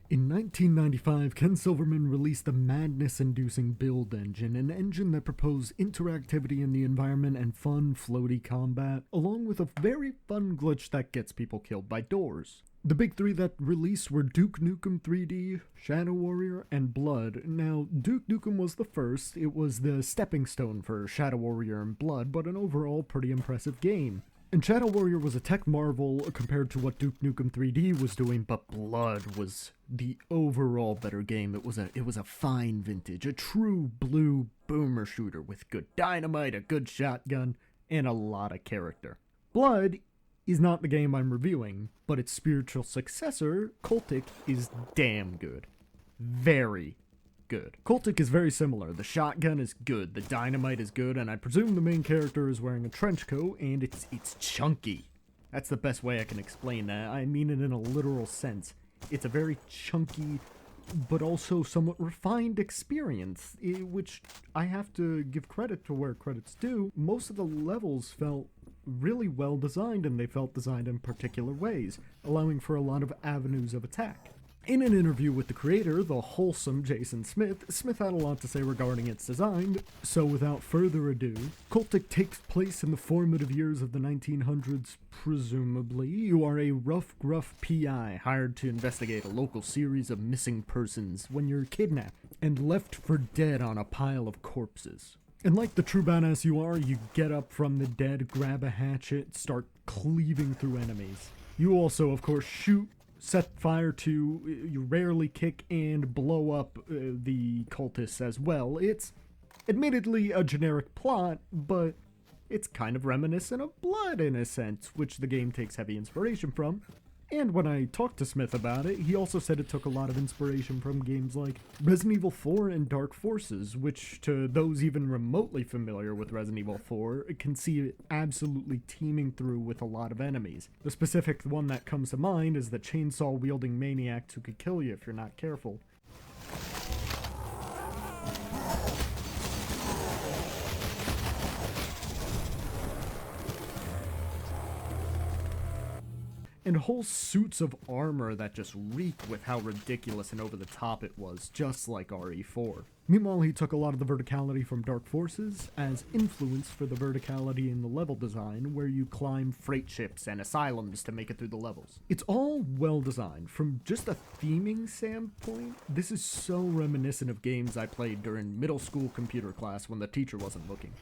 In 1995, Ken Silverman released the madness-inducing Build Engine, an engine that proposed interactivity in the environment and fun, floaty combat, along with a very fun glitch that gets people killed by doors. The big three that released were Duke Nukem 3D, Shadow Warrior, and Blood. Now, Duke Nukem was the first. It was the stepping stone for Shadow Warrior and Blood, but an overall pretty impressive game. And Shadow Warrior was a tech marvel compared to what Duke Nukem 3D was doing, but Blood was the overall better game. It was a fine vintage, a true blue boomer shooter with good dynamite, a good shotgun, and a lot of character. Blood is not the game I'm reviewing, but its spiritual successor, Cultic, is damn good. Very good. Cultic is very similar. The shotgun is good, the dynamite is good, and I presume the main character is wearing a trench coat, and it's chunky. That's the best way I can explain that. I mean it in a literal sense. It's a very chunky, but also somewhat refined experience, which I have to give credit to where credit's due. Most of the levels felt really well designed, and they felt designed in particular ways, allowing for a lot of avenues of attack. In an interview with the creator, the wholesome Jason Smith, Smith had a lot to say regarding its design, so without further ado, Cultic takes place in the formative years of the 1900s, presumably. You are a rough, gruff PI hired to investigate a local series of missing persons when you're kidnapped and left for dead on a pile of corpses. And like the true badass you are, you get up from the dead, grab a hatchet, start cleaving through enemies. You also, of course, shoot, set fire to, you rarely kick, and blow up the cultists as well. It's admittedly a generic plot, but it's kind of reminiscent of Blood in a sense, which the game takes heavy inspiration from. And when I talked to Smith about it, he also said it took a lot of inspiration from games like Resident Evil 4 and Dark Forces, which, to those even remotely familiar with Resident Evil 4, can see it absolutely teeming through with a lot of enemies. The specific one that comes to mind is the chainsaw-wielding maniacs who could kill you if you're not careful. And whole suits of armor that just reek with how ridiculous and over the top it was, just like RE4. Meanwhile, he took a lot of the verticality from Dark Forces as influence for the verticality in the level design, where you climb freight ships and asylums to make it through the levels. It's all well designed. From just a theming standpoint, this is so reminiscent of games I played during middle school computer class when the teacher wasn't looking.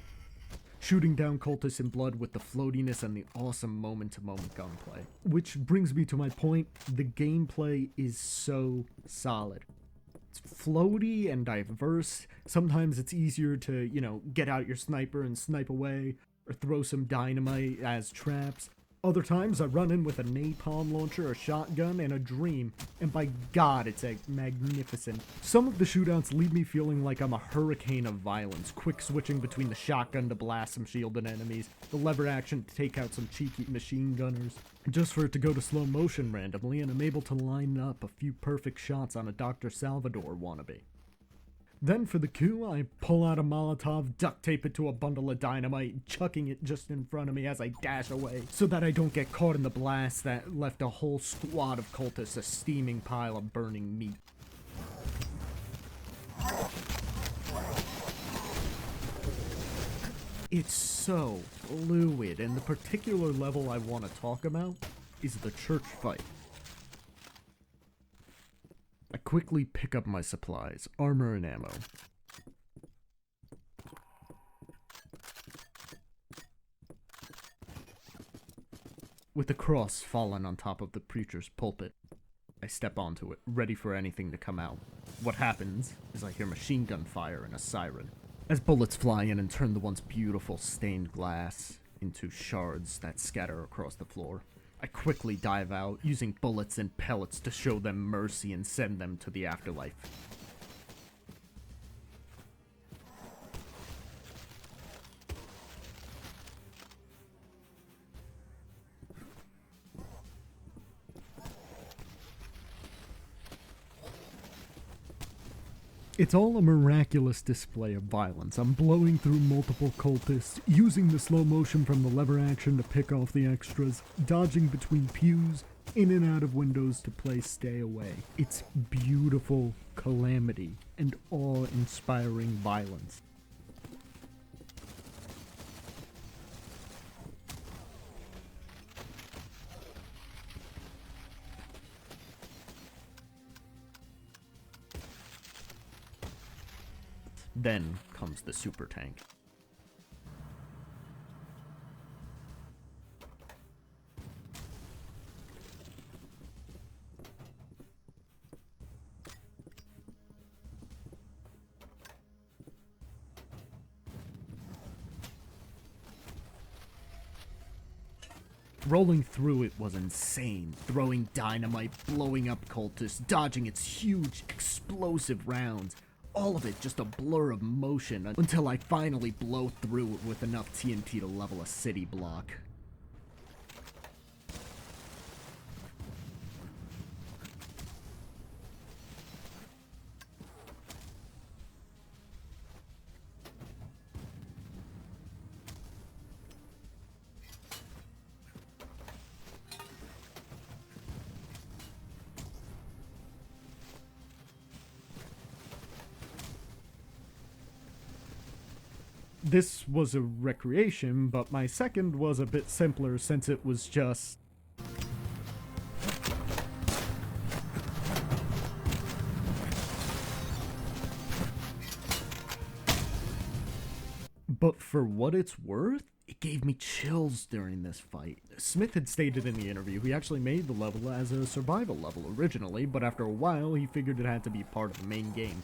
Shooting down cultists in Blood with the floatiness and the awesome moment-to-moment gunplay. Which brings me to my point, the gameplay is so solid. It's floaty and diverse. Sometimes it's easier to, get out your sniper and snipe away, or throw some dynamite as traps. Other times I run in with a napalm launcher, a shotgun, and a dream, and by God, it's magnificent. Some of the shootouts leave me feeling like I'm a hurricane of violence, quick switching between the shotgun to blast some shielded enemies, the lever action to take out some cheeky machine gunners, just for it to go to slow motion randomly, and I'm able to line up a few perfect shots on a Dr. Salvador wannabe. Then for the coup, I pull out a Molotov, duct tape it to a bundle of dynamite, chucking it just in front of me as I dash away, so that I don't get caught in the blast that left a whole squad of cultists a steaming pile of burning meat. It's so fluid, and the particular level I want to talk about is the church fight. I quickly pick up my supplies, armor and ammo. With the cross fallen on top of the preacher's pulpit, I step onto it, ready for anything to come out. What happens is I hear machine gun fire and a siren, as bullets fly in and turn the once beautiful stained glass into shards that scatter across the floor. I quickly dive out, using bullets and pellets to show them mercy and send them to the afterlife. It's all a miraculous display of violence. I'm blowing through multiple cultists, using the slow motion from the lever action to pick off the extras, dodging between pews, in and out of windows to play Stay Away. It's beautiful calamity and awe-inspiring violence. Then comes the super tank. Rolling through it was insane, throwing dynamite, blowing up cultists, dodging its huge, explosive rounds. All of it just a blur of motion until I finally blow through it with enough TNT to level a city block. This was a recreation, but my second was a bit simpler since it was just... But for what it's worth, it gave me chills during this fight. Smith had stated in the interview he actually made the level as a survival level originally, but after a while he figured it had to be part of the main game.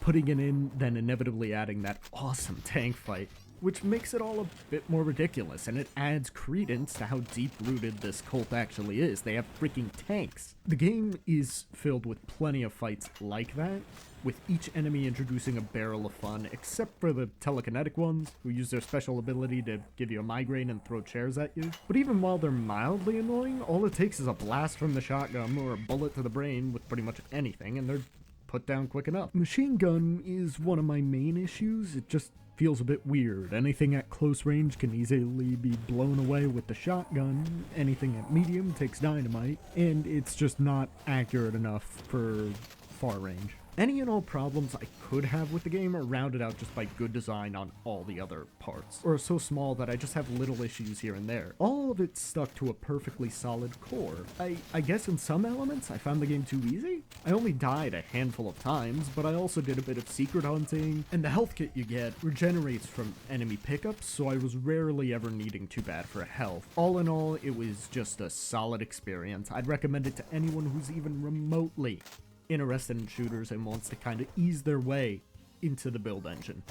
Putting it in, then inevitably adding that awesome tank fight, which makes it all a bit more ridiculous, and it adds credence to how deep-rooted this cult actually is. They have freaking tanks. The game is filled with plenty of fights like that, with each enemy introducing a barrel of fun, except for the telekinetic ones, who use their special ability to give you a migraine and throw chairs at you. But even while they're mildly annoying, all it takes is a blast from the shotgun or a bullet to the brain with pretty much anything, and they're put down quick enough. Machine gun is one of my main issues. It just feels a bit weird. Anything at close range can easily be blown away with the shotgun. Anything at medium takes dynamite, and it's just not accurate enough for far range. Any and all problems I could have with the game are rounded out just by good design on all the other parts, or are so small that I just have little issues here and there. All of it stuck to a perfectly solid core. I guess in some elements I found the game too easy. I only died a handful of times, but I also did a bit of secret hunting, and the health kit you get regenerates from enemy pickups, so I was rarely ever needing too bad for health. All in all, it was just a solid experience. I'd recommend it to anyone who's even remotely interested in shooters and wants to kind of ease their way into the build engine.